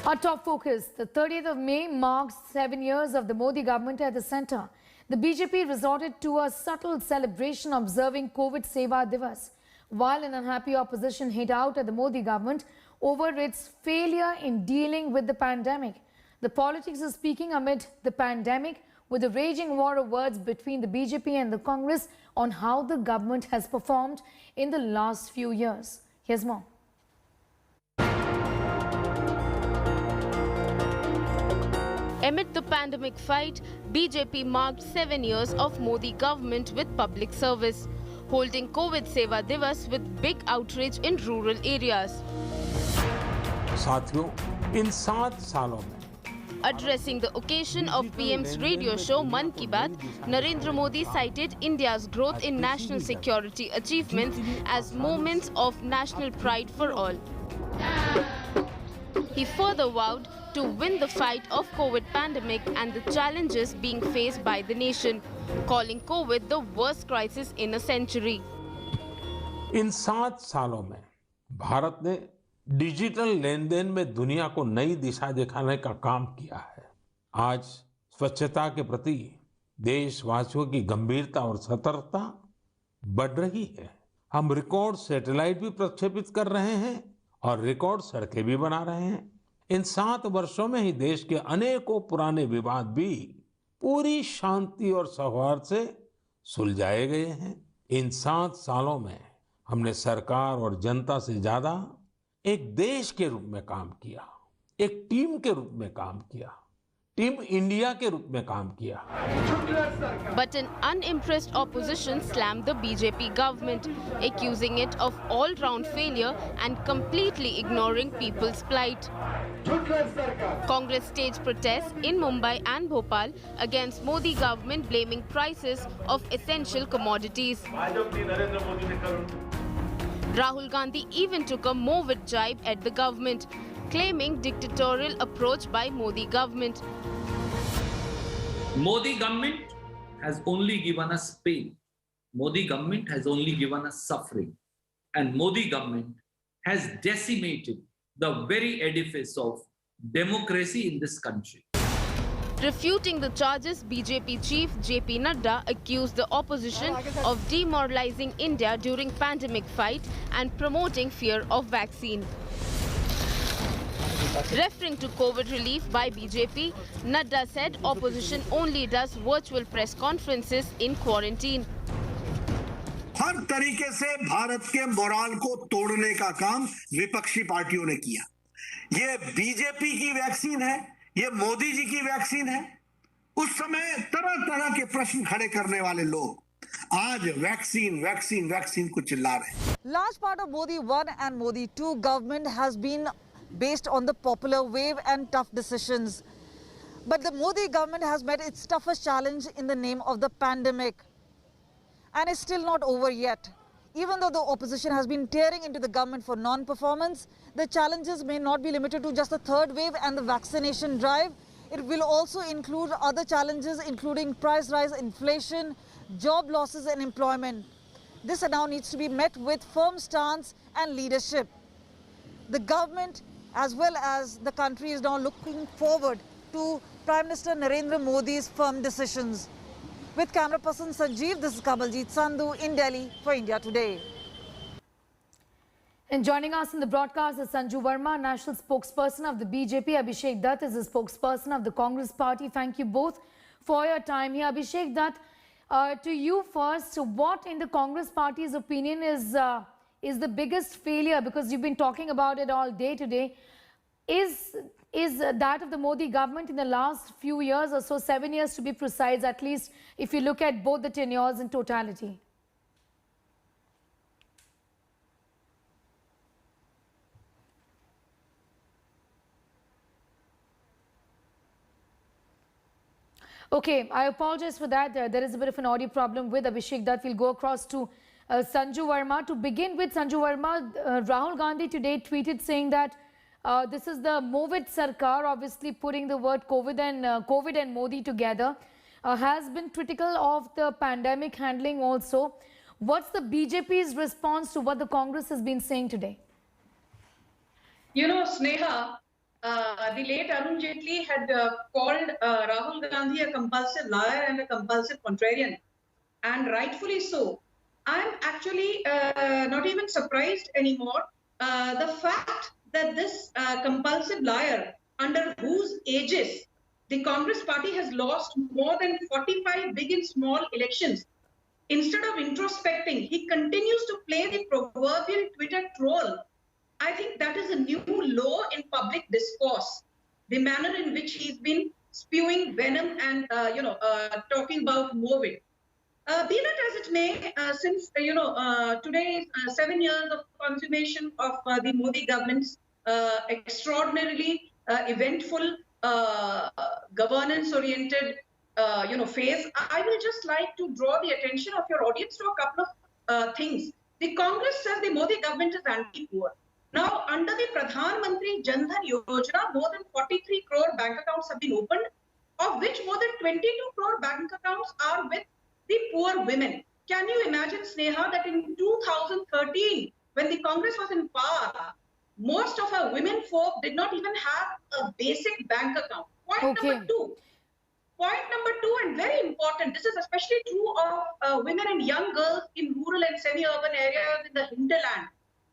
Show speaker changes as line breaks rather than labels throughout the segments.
Our top focus, the 30th of May marks 7 years of the Modi government at the centre. The BJP resorted to a subtle celebration observing COVID Seva Divas, while an unhappy opposition hit out at the Modi government over its failure in dealing with the pandemic. The politics is speaking amid the pandemic, with a raging war of words between the BJP and the Congress on how the government has performed in the last few years. Here's more.
Amid the pandemic fight, BJP marked 7 years of Modi government with public service, holding COVID Seva Divas with big outrage in rural areas.
साथियों, इन 7 सालों में
Addressing the occasion of PM's radio show Man Ki Baat, Narendra Modi cited India's growth in national security achievements as moments of national pride for all. He further vowed to win the fight of COVID pandemic and the challenges being faced by the nation, calling COVID the worst crisis in a century.
इन 7 सालों में भारत ने digital लेन-देन में दुनिया को नई दिशा दिखाने का काम किया है। आज स्वच्छता के प्रति देशवासियों की गंभीरता और सतर्कता बढ़ रही है। हम रिकॉर्ड सैटेलाइट भी प्रक्षेपित कर रहे हैं और रिकॉर्ड सड़कें भी बना रहे हैं। इन 7 वर्षों में ही देश के अनेकों पुराने विवाद भी पूरी शांति और सौहार्द से सुलझाए गए हैं। इन 7 सालों में हमने सरकार और जनता से ज्यादा एक देश के रूप में काम किया, एक टीम के रूप में काम किया, टीम इंडिया के रूप में काम किया।
But an unimpressed opposition slammed the BJP government, accusing it of all-round failure and completely ignoring people's plight. Congress staged protests in Mumbai and Bhopal against Modi government, blaming prices of essential commodities. Rahul Gandhi even took a moved jibe at the government, claiming dictatorial approach by Modi government.
Modi government has only given us pain. Modi government has only given us suffering. And Modi government has decimated the very edifice of democracy in this country.
Refuting the charges, BJP chief JP Nadda accused the opposition of demoralizing India during pandemic fight and promoting fear of vaccine. Referring to COVID relief by BJP, Nadda said opposition only does virtual press conferences in quarantine.
हर तरीके से भारत के morale को तोड़ने का काम विपक्षी पार्टियों ने किया। ये बीजेपी की वैक्सीन है, ये मोदी जी की वैक्सीन है। उस समय तरह-तरह के प्रश्न खड़े करने वाले लोग आज वैक्सीन वैक्सीन वैक्सीन को चिल्ला रहे हैं।
Large part of Modi 1 and Modi 2 government has been based on the popular wave and tough decisions. But the Modi government has met its toughest challenge in the name of the pandemic. And it's still not over yet. Even though the opposition has been tearing into the government for non-performance, the challenges may not be limited to just the third wave and the vaccination drive. It will also include other challenges, including price rise, inflation, job losses and employment. This now needs to be met with firm stance and leadership. The government as well as the country is now looking forward to Prime Minister Narendra Modi's firm decisions. With camera person Sanjeev, this is Kamaljeet Sandhu in Delhi for India Today.
And joining us in the broadcast is Sanju Verma, national spokesperson of the BJP. Abhishek Dutt is the spokesperson of the Congress party. Thank you both for your time here. Abhishek Dutt, to you first, what in the Congress party's opinion is the biggest failure, because you've been talking about it all day today, is that of the Modi government in the last few years or so, 7 years to be precise, at least if you look at both the tenures in totality? Okay, I apologize for that. There is a bit of an audio problem with Abhishek Dutt. We'll go across to Sanju Verma. To begin with, Sanju Verma, Rahul Gandhi today tweeted saying that this is the Movid Sarkar, obviously putting the word COVID and Modi together, has been critical of the pandemic handling also. What's the BJP's response to what the Congress has been saying today?
You know, Sneha, the late Arun Jaitley had called Rahul Gandhi a compulsive liar and a compulsive contrarian, and rightfully so. I'm actually not even surprised anymore. The fact that this compulsive liar, under whose aegis the Congress party has lost more than 45 big and small elections, instead of introspecting, he continues to play the proverbial Twitter troll. I think that is a new low in public discourse. The manner in which he's been spewing venom and talking about COVID. Be that as it may, since today is 7 years of consummation of the Modi government's extraordinarily eventful governance-oriented phase, I will just like to draw the attention of your audience to a couple of things. The Congress says the Modi government is anti-poor. Now, under the Pradhan Mantri Jan Dhan Yojana, more than 43 crore bank accounts have been opened, of which more than 22 crore bank accounts are with the poor women. Can you imagine, Sneha, that in 2013, when the Congress was in power, most of our women folk did not even have a basic bank account. Point number two, and very important, this is especially true of women and young girls in rural and semi-urban areas in the hinterland.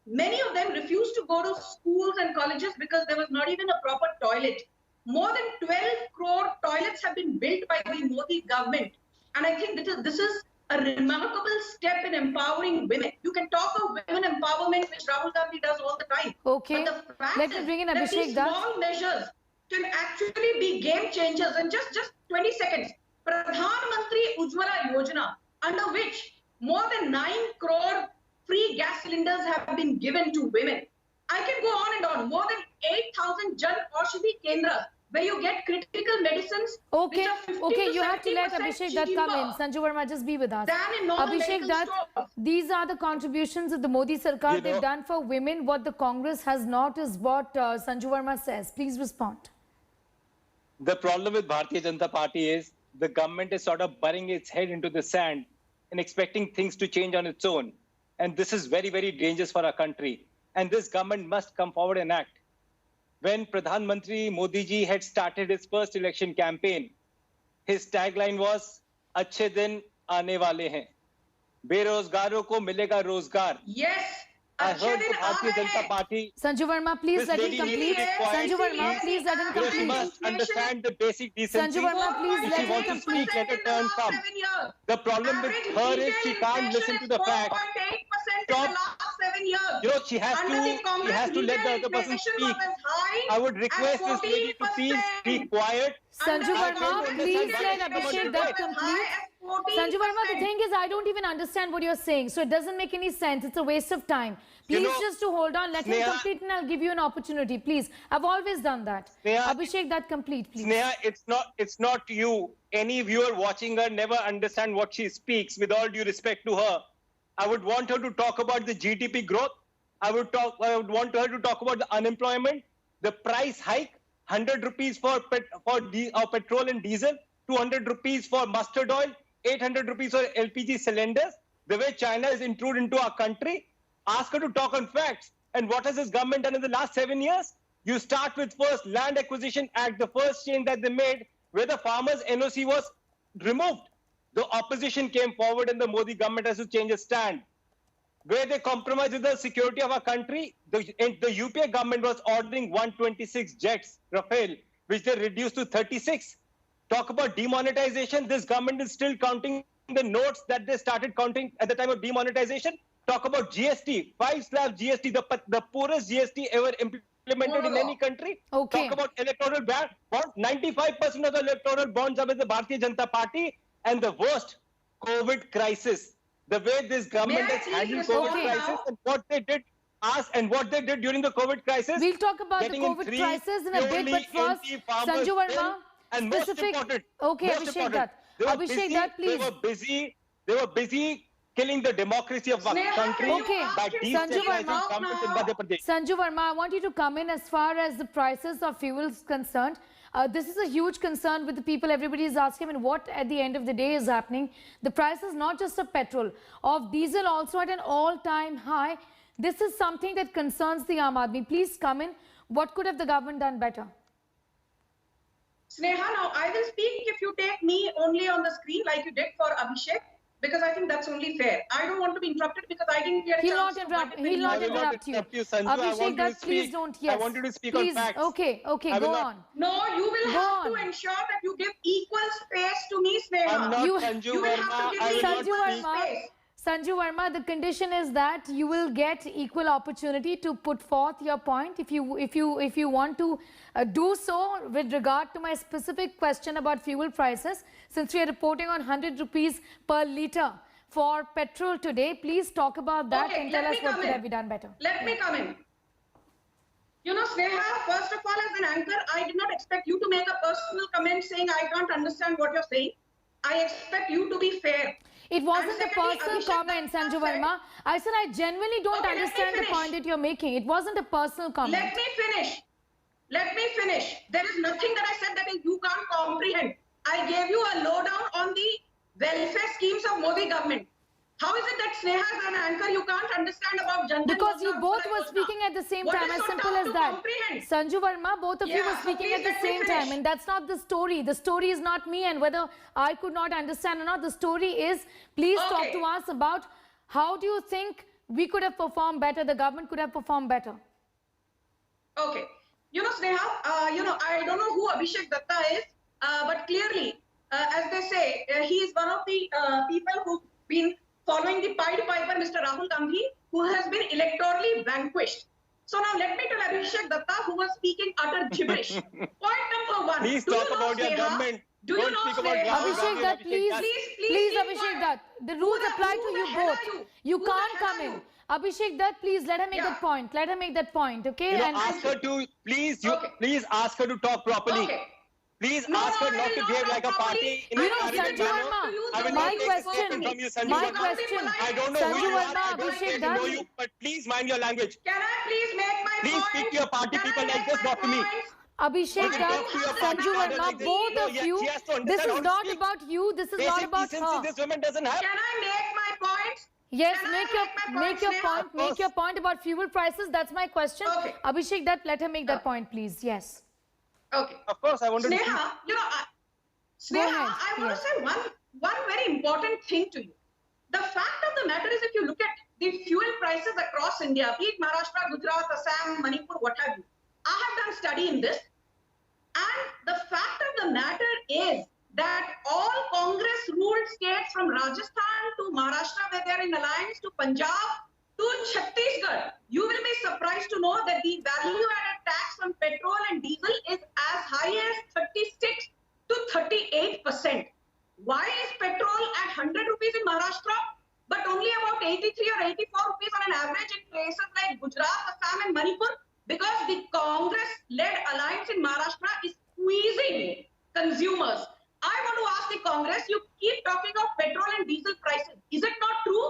Many of them refused to go to schools and colleges because there was not even a proper toilet. More than 12 crore toilets have been built by the Modi government. And I think this is a remarkable step in empowering women. You can talk of women empowerment, which Rahul Gandhi does all the time.
Okay.
But the fact
Let me bring in
that
Abhishek
these
Dutt.
small measures can actually be game changers. And just 20 seconds. Pradhan Mantri Ujjwala Yojana, under which more than 9 crore free gas cylinders have been given to women. I can go on and on. More than 8,000 Jan Aushadhi Kendras, where you get critical medicines.
Okay,
which are 50
okay,
to
you have to let
70%
Abhishek Dutt come in.
cheaper
Sanju Verma, just be with us.
than in normal
Abhishek
medical
Dutt,
stores.
these are the contributions of the Modi Sarkar. They've done for women. What the Congress has not is what Sanju Verma says. Please respond.
The problem with Bharatiya Janata Party is the government is sort of burying its head into the sand and expecting things to change on its own. And this is very, very dangerous for our country. And this government must come forward and act. When Pradhan Mantri Modi ji had started his first election campaign, his tagline was, "Achhe din aane wale hain. Berozgaron ko milega rozgar."
Yes.
I
अच्छे
heard
दिन
the
uh
Bharatiya
रहे
Janata
हैं.
Party.
Sanju Verma, please
This
let him
lady
complete.
needs to be quiet.
Sanju Verma, please let him
She
complete.
must understand the basic decency.
Sanju Verma, please
If
let
she
him
wants to
complete.
speak, let her turn come. The problem with her is she can't listen to the facts. Stop. She has to let the other person speak. I would request this lady to please be quiet.
Sanju Verma,
don't
please
understand
let
why
Abhishek
someone
Dutt
did
complete. Sanju Verma, the thing is, I don't even understand what you're saying, so it doesn't make any sense. It's a waste of time. Please just to hold on, let him
Sneha,
complete and I'll give you an opportunity, please. I've always done that.
Sneha,
Abhishek Dutt, complete, please.
Sneha, it's not you. Any viewer watching her never understand what she speaks. With all due respect to her, I would want her to talk about the GDP growth. I would want her to talk about the unemployment, the price hike, 100 rupees for petrol and diesel, 200 rupees for mustard oil, 800 rupees for LPG cylinders. The way China is intruded into our country, ask her to talk on facts. And what has this government done in the last 7 years? You start with first Land Acquisition Act, the first change that they made, where the farmers' NOC was removed. The opposition came forward and the Modi government has to change its stand. Where they compromise with the security of our country, the UPA government was ordering 126 jets, Rafale, which they reduced to 36. Talk about demonetization. This government is still counting the notes that they started counting at the time of demonetization. Talk about GST, 5-slab GST, the poorest GST ever implemented in any country.
Okay.
Talk about electoral bonds. 95% of the electoral bonds are with the Bharatiya Janata Party. And the worst, COVID crisis. The way this government has handled COVID crisis and what they did during the COVID crisis.
We'll talk about the
getting
COVID
three
crisis in a bit,
purely
but first,
anti-farmers
Sanju Verma,
bill. And most
specific.
important,
Okay,
most
Abhishek
important,
Dutt.
they were
Abhishek
busy-
Dutt, please.
They were busy killing the democracy of our country
Okay,
by
Sanju
destabilizing
Verma.
government in Madhya Pradesh.
Sanju Verma, I want you to come in as far as the prices of fuel is concerned. This is a huge concern with the people. Everybody is asking, and what at the end of the day is happening? The prices not just of petrol, of diesel also at an all-time high. This is something that concerns the Aam Aadmi. Please come in. What could have the government done better?
Sneha, now I will speak if you take me only on the screen like you did for Abhishek, because I think that's only fair. I don't want to be interrupted because I didn't get a
He'll
chance
not
to
interrupt.
butt in
He'll not
when you
interrupt you.
Sanju. I want
Abhishek,
you to
Dutt, please
speak.
don't.
I
Yes.
want you to speak
Please.
on facts.
Okay. Okay.
I will
Go
not-
on.
No, you will
Go
have
on.
to ensure that you give equal space to me, Sneha.
I'm not
You-
Sanju
You will have
Verma.
to give
I
me
will not
Sanju
equal
speak.
Verma.
space.
Sanju Verma, the condition is that you will get equal opportunity to put forth your point. If you want to do so with regard to my specific question about fuel prices, since we are reporting on 100 rupees per litre for petrol today, please talk about that
Okay,
and tell
let
us
me
what
come
could
in.
have been done better.
Let me come in. You know, Sneha, first of all, as an anchor, I did not expect you to make a personal comment saying I can't understand what you're saying. I expect you to be fair.
It wasn't
And
a
secondly,
personal
Abhishek
comment,
Datta
Sanju
said-
Verma. I said I genuinely don't
Okay, let me
understand the
finish.
point that you're making. It wasn't a personal comment.
Let me finish. Let me finish. There is nothing that I said that you can't comprehend. I gave you a lowdown on the welfare schemes of Modi government. How is it that Sneha as an anchor you can't understand about Jan Dhan
Because you
Yojana,
both
Udday
were
Yojana?
speaking at the same
What
time,
is
as
so
simple
tough
as
to
that.
comprehend?
Sanju Verma, both of you
Yeah,
were
so
speaking
please
at the
let me
same
finish.
time, and that's not the story. The story is not me and whether I could not understand or not. The story is, please talk
Okay.
to us about how do you think we could have performed better, the government could have performed better.
Okay. You know, Sneha, I don't know who Abhishek Datta is, but clearly, as they say, he is one of the people who've been following the Pied Piper, Mr. Rahul Gandhi, who has been electorally vanquished. So now let me tell Abhishek Datta, who was speaking utter gibberish. Point number one.
Please
do
talk
you know
about your
Sneha?
government.
Do you
Don't
know
speak about
Sneha?
Rahul
Abhishek
Gandhi
Dutt,
and
please,
Abhishek Dutt.
Please keep
Abhishek
quiet.
Dutt. The rules
Who
apply
who
to
the
you
hell
both.
are you?
You
Who the
can't
hell
come
are
in.
you?
Abhishek Dutt, please let her make
Yeah.
that point. Let her make that point, okay?
You know,
And
ask her to please.
Okay.
Please ask her to talk properly.
Okay.
Please
No,
ask her
I
not
will
to
not
behave
talk
like a
properly.
party in
You
an
know,
arrogant
Sanju
manner.
Verma,
I will
my
not take this
question-
statement from you, Sanju
my
Verma.
question-
I don't know
Sanju
who you are.
Verma,
I don't
Abhishek
get to know
Dutt.
you, but please mind your language.
Can I please make my
Please
point?
speak to your party
Can I
people like
make
this,
my
not to me.
points?
Abhishek
Why
Dutt,
do you have this
Sanju
manner
Verma,
like this?
both
No,
of you,
she has to understand
this
how
is
to
not
speak.
about you, this is not
Basic
about
decency
her.
this woman doesn't have.
Can I make my points?
Yes,
Can I
make
make
your
Sneha?
point, make your point about fuel prices. That's my question.
Okay.
Abhishek Dutt, let her make that
Okay.
point, please. Yes.
Okay.
Of course, I wanted to speak.
Sneha,
Go
Sneha,
ahead,
I want
yes.
to say one very important thing to you. The fact of the matter is, if you look at the fuel prices across India, be it Maharashtra, Gujarat, Assam, Manipur, what have you, I have done study in this. And the fact of the matter is that all Congress-ruled states from Rajasthan to Maharashtra, where they're in alliance, to Punjab, to Chhattisgarh, you will be surprised to know that the value-added tax on petrol and diesel is as high as 36 to 38%. Why is petrol at 100 rupees in Maharashtra, but only about 83 or 84 rupees on an average in places like Gujarat, Assam, and Manipur? Because the Congress-led alliance in Maharashtra is squeezing consumers. I want to ask the Congress, you keep talking of petrol and diesel prices. Is it not true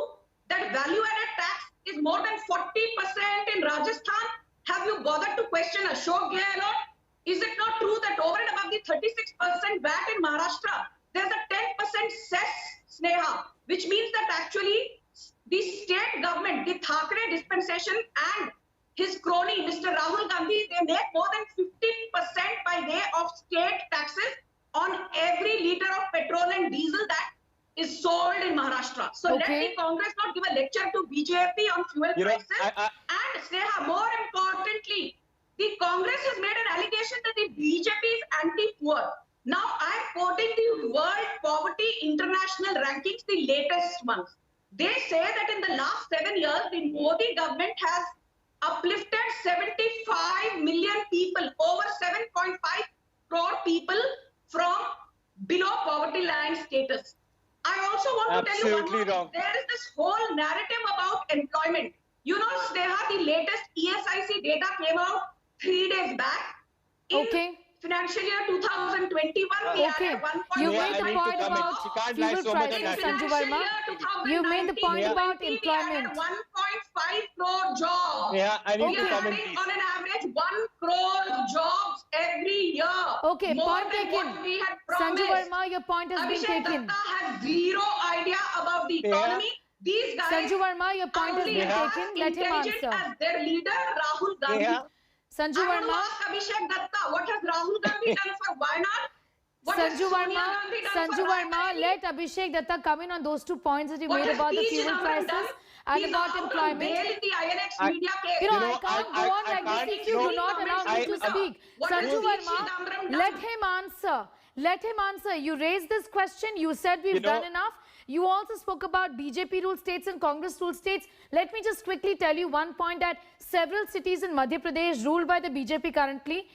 that value-added tax is more than 40% in Rajasthan? Have you bothered to question Ashok Gehlot? Is it not true that over and above the 36% VAT in Maharashtra, there's a 10% cess, Sneha, which means that actually the state government, the Thackeray dispensation and his crony, Mr. Rahul Gandhi, they make more than 15% by way of state taxes on every liter of petrol and diesel that is sold in Maharashtra. So let
Okay.
the Congress not give a lecture to BJP on fuel
You know,
prices. And Sneha, more importantly, the Congress has made an allegation that the BJP is anti-poor. Now I'm quoting the World Poverty International rankings, the latest ones. They say that in the last 7 years, the Modi government has uplifted 75 million people, over 7.5 crore people from below poverty line status. I also want to tell you one
Absolutely
more
wrong.
thing. There is this whole narrative about employment. You know, Sneha, the latest ESIC data came out 3 days back. In
Okay.
financial year 2021, we
Okay.
had 1.5
You
Yeah,
made
I
the
need to
point
come in.
about
She can't lie
fuel
so much on
prices,
that.
Sanju Verma. You made the point about employment.
1.5 crore jobs.
Yeah, I need
We
to
are
come in,
adding
please.
on an average 1 crore jobs every year.
Okay,
More
point
than
taken.
what we had
Sanju
promised.
Verma, your point has been
Abhishek
taken.
Datta has zero idea about the
Yeah.
economy. These guys
Sanju Verma, your point has
only
been
as
taken. Let him
intelligent
answer.
as their leader Rahul Gandhi.
Yeah.
Sanju
I want to
Verma.
ask Abhishek Datta, what has Rahul Gandhi done for Wayanad? What has
Sanju
Sonia
Verma,
Gandhi done
Sanju
for
Verma,
Raebareli?
let Abhishek Datta come in on those 2 points that you
What
made
has
about the
P.
fuel
Chidambaram
prices
done?
and
He's
about
out on
employment.
bail in the INX
I-
media case.
You know,
You
I
know,
can't
I-
go on
I
like
can't-
this if you
no,
do not allow me to speak.
What has
Sanju
P.
Verma,
Chidambaram
let
done?
him answer. Let him answer. You raised this question. You said we've
You know-
done enough. You also spoke about BJP ruled states and Congress ruled states. Let me just quickly tell you one point that several cities in Madhya Pradesh ruled by the BJP currently,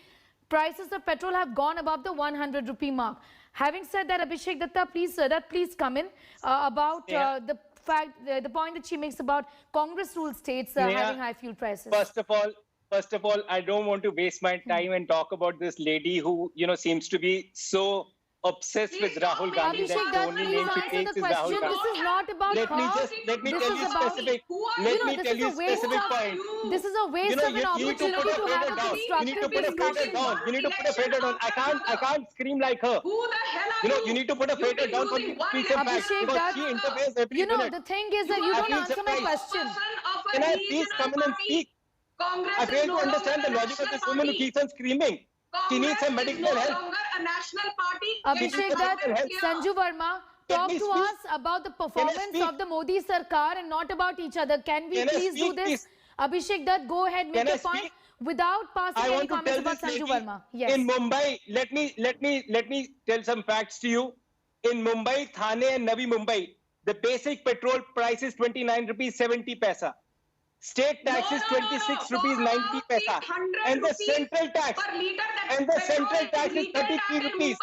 prices of petrol have gone above the 100 rupee mark. Having said that, Abhishek Datta, please come in about the fact, the point that she makes about Congress ruled states having high fuel prices.
First of all, I don't want to waste my time and talk about this lady who, seems to be so obsessed with
Please
Rahul
stop
Gandhi
making
Abhishek
that the
Datta,
only
please
name she
answer
takes
the
is Rahul
question.
Gandhi.
This is not about
Let me
her.
tell
This
you
is about,
specific.
you
Let
know,
me
this
tell
is
you
a waste
specific
of,
point.
this is a waste of an
You need to
opportunity
put a
to have
fader
a
down. You need to
constructive
put a fader
discussion.
down. You need to put a fader down. I can't scream like her.
Who the hell are you?
You need to put a
You've
fader
been
down for
using
the
one
speaker facts
Abhishek,
because
that-
she interferes every
You know,
minute.
the thing is that you
I
don't
feel
answer my
surprised.
question.
Can I please come in and speak?
Congress
I
is
fail
no
to understand the
longer a
logic of this
national
woman who
party.
keeps on screaming. She needs some
Congress is
medical
no
help.
longer a national party.
Abhishek Dutt, Sanju Verma,
Let
talk
me
to
speak.
us about the performance
speak?
of the Modi Sarkar and not about each other. Can we
Can I
please do
speak,
this?
please?
Abhishek Dutt, go ahead, make
Can I
your point
speak?
without passing
I
any
want to
comments
tell
about
this
Sanju
lady
Verma. Yes.
in Mumbai. Let me tell some facts to you. In Mumbai, Thane, and Navi Mumbai, the basic petrol price is 29 rupees 70 paisa. State tax is 26 rupees 90 paisa, and the central tax and the central tax is 33 rupees.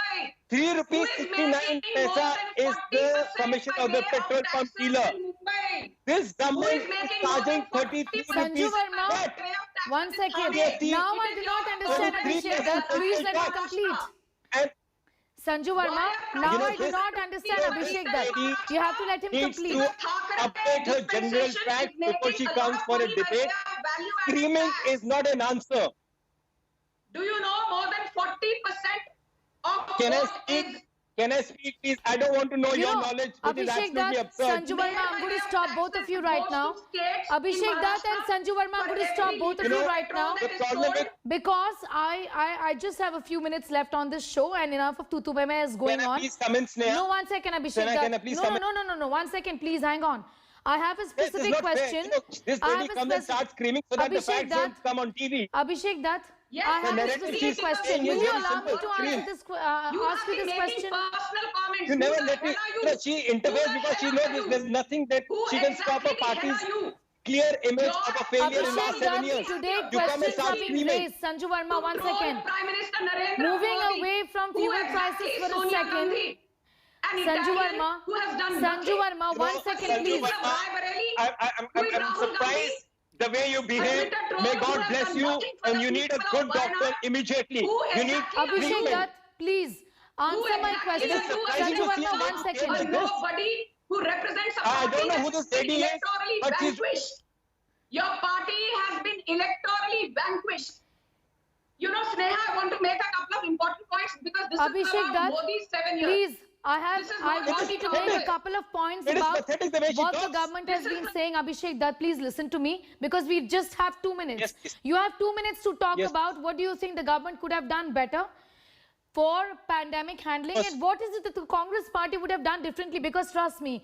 3 rupees 69 paisa is the commission of the petrol pump dealer. This government is charging 33
Sanju
rupees.
Verma,
But
one second.
GST,
Now I do not understand,
23%
Abhishek Dutt. Please let me
tax.
complete.
and
Sanju Verma, now
You know,
I do
this-
not understand, Abhishek Dutt.
lady
You have to let him
needs
complete.
to update her general facts before she comes for a debate. Screaming is not an answer.
Do you know more than 40% of
Can I
vote
speak?
is
Can I speak, please? I don't want to know
You
your
know,
knowledge, which is
Abhishek
absolutely
Dutt,
absurd.
Sanju Verma, I'm going to stop both of you right now. Abhishek Dutt and Sanju Verma, I'm going to stop both of
You
you
know,
right now.
the problem with
Because I just have a few minutes left on this show and enough of Tutu Meme is going
Can I
on.
please come in, Sneha?
No, 1 second, Abhishek
Can I
Dutt.
please
No,
come
no,
in?
no. 1 second, please, hang on. I have a
This is
specific
not fair.
question.
You know, this
I
lady
have a
comes and starts screaming so that the
Abhishek
facts
Dutt,
don't come on TV.
Abhishek Dutt,
Yes,
I
the
have a
narrative
specific
she's
question.
saying
Will
is
you
very
allow me
simple.
to answer
Scream.
this,
you
ask
have
you
been
this
making
question?
personal comments.
You never
Who the
let me.
hell are
You know,
you?
she interferes
Who the
because she
hell
knows
are you?
there's nothing that
Who
she can stop her
exactly hell
party's
are you?
clear image of a failure in
Abhishek
last 7
Dutt,
years.
today
You come and
questions
start
are being
screaming.
raised. Sanju Verma, 1
Troll
second.
Prime Minister Narendra
Moving
Modi.
away from
Who
fuel
exactly
prices
is
for a
Sonia
second.
Gandhi? An
Sanju
Italian
Verma,
who has done
Sanju
nothing.
Verma,
You
1
know,
second,
Sanju
please.
Verma, I'm
Who is Rahul
surprised the way you behave. May God bless you, and you need a good doctor immediately. You need
Abhishek
treatment.
Dutt, please answer my question.
It is surprising
Sanju
to see
Verma,
a
1
lady
second.
like this.
Nobody who represents a
I
party
don't know
that
who
has
this lady
been
is,
electorally
but she's-
vanquished. Your party has been electorally vanquished. You know, Sneha, I want to make a couple of important points because this
Abhishek
is
Dutt,
about Modi's 7 years.
please, I
This is not
want you to make a
pathetic.
couple of points
It is
about
pathetic the way she
what the
talks.
government has been saying. Abhishek Dutt, please listen to me because we just have 2 minutes.
Yes, please.
You have 2 minutes to talk
Yes.
about what do you think the government could have done better for pandemic handling
Yes.
and what is it that the Congress party would have done differently, because trust me,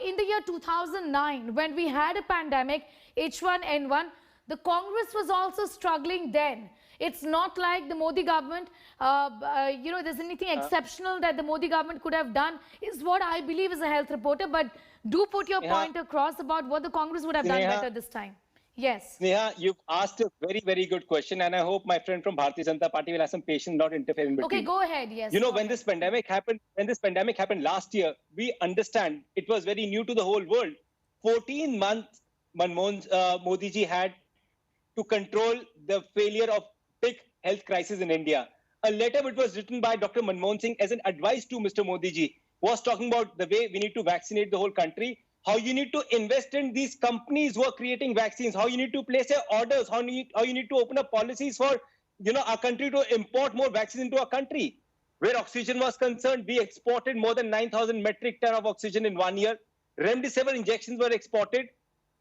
in the year 2009 when we had a pandemic, H1N1, the Congress was also struggling then. It's not like the Modi government, there's anything exceptional that the Modi government could have done, is what I believe as a health reporter. But do put your
Sneha.
point across about what the Congress would have done
Sneha.
better this time. Yes.
Sneha, you've asked a very, very good question, and I hope my friend from Bharatiya Janata Party will have some patience, not interfere in between.
Okay, go ahead. Yes.
You know,
go
when
ahead.
this pandemic happened last year, we understand it was very new to the whole world. 14 months Modi ji had to control the failure of big health crisis in India. A letter which was written by Dr. Manmohan Singh as an advice to Mr. Modi ji was talking about the way we need to vaccinate the whole country, how you need to invest in these companies who are creating vaccines, how you need to place your orders, how you need to open up policies for our country to import more vaccines into our country. Where oxygen was concerned, we exported more than 9,000 metric ton of oxygen in 1 year. Remdesivir injections were exported.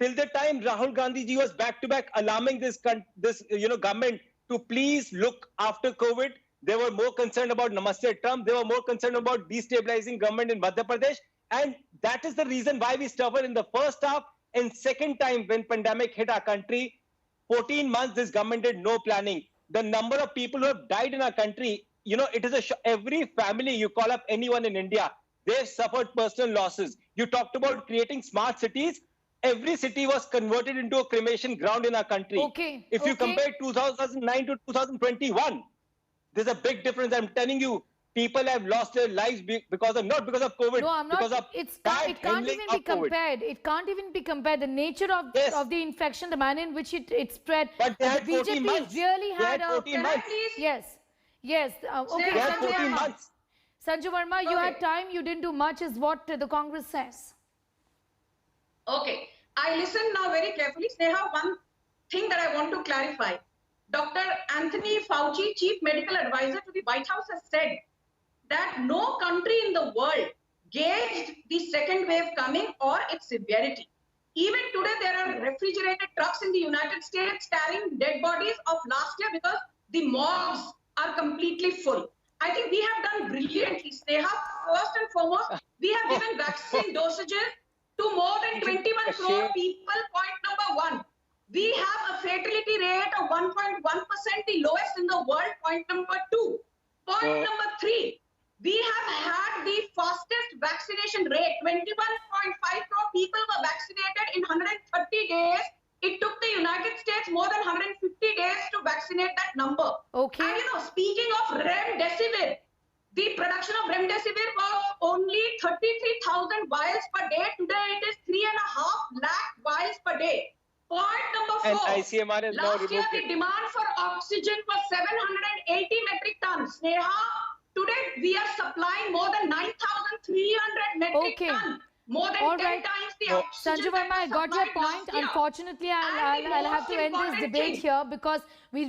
Till the time Rahul Gandhi ji was back to back alarming this government to please look after COVID. They were more concerned about Namaste Trump. They were more concerned about destabilizing government in Madhya Pradesh. And that is the reason why we suffered in the first half. And second time when pandemic hit our country, 14 months this government did no planning. The number of people who have died in our country, you know, it is every family, you call up anyone in India, they've suffered personal losses. You talked about creating smart cities. Every city was converted into a cremation ground in our country.
Okay.
If you compare 2009 to 2021, there's a big difference. I'm telling you, people have lost their lives because of, not because of COVID.
No, I'm not.
Because of
It
bad
can't
handling
even be
of COVID.
compared. It can't even be compared. The nature of
Yes.
of the infection, the manner in which it spread.
But they had
the
14
BJP
months.
really
They
had
had
a
14 months.
Yes. Okay,
They had
Sanjay
14
Verma.
months.
Sanjay Verma, you had
Okay.
time. You didn't do much, is what the Congress says.
Okay, I listened now very carefully. Sneha, one thing that I want to clarify. Dr. Anthony Fauci, Chief Medical Advisor to the White House, has said that no country in the world gauged the second wave coming or its severity. Even today, there are refrigerated trucks in the United States carrying dead bodies of last year because the morgues are completely full. I think we have done brilliantly. Sneha, first and foremost, we have given vaccine dosages to more than 21 crore people, point number one. We have a fatality rate of 1.1%, the lowest in the world, point number two. Point number three, we have had the fastest vaccination rate. 21.5 crore people were vaccinated in 130 days. It took the United States more than 150 days to vaccinate that number.
Okay.
And speaking of remdesivir, the production of remdesivir was only 33,000 vials per day. Today it is 3.5 lakh vials per day. Point number
And
four.
ICMR has now
Last year
removed
the
it.
demand for oxygen was 780 metric tons. Sneha, today we are supplying more than 9,300 metric
Okay.
tons. More than
All
10
right.
times the oxygen.
Sanjay Verma, I
that was
got your
supplied last
point.
year.
Unfortunately,
And the
I'll have
most
to end this
important
debate
thing-
here because we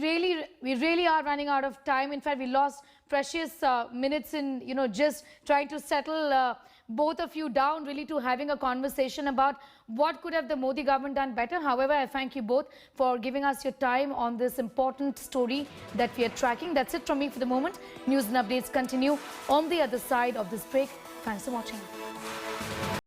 really are running out of time. In fact, we lost precious minutes in just trying to settle both of you down really to having a conversation about what could have the Modi government done better. However, I thank you both for giving us your time on this important story that we are tracking. That's it from me for the moment. News and updates continue on the other side of this break. Thanks for watching.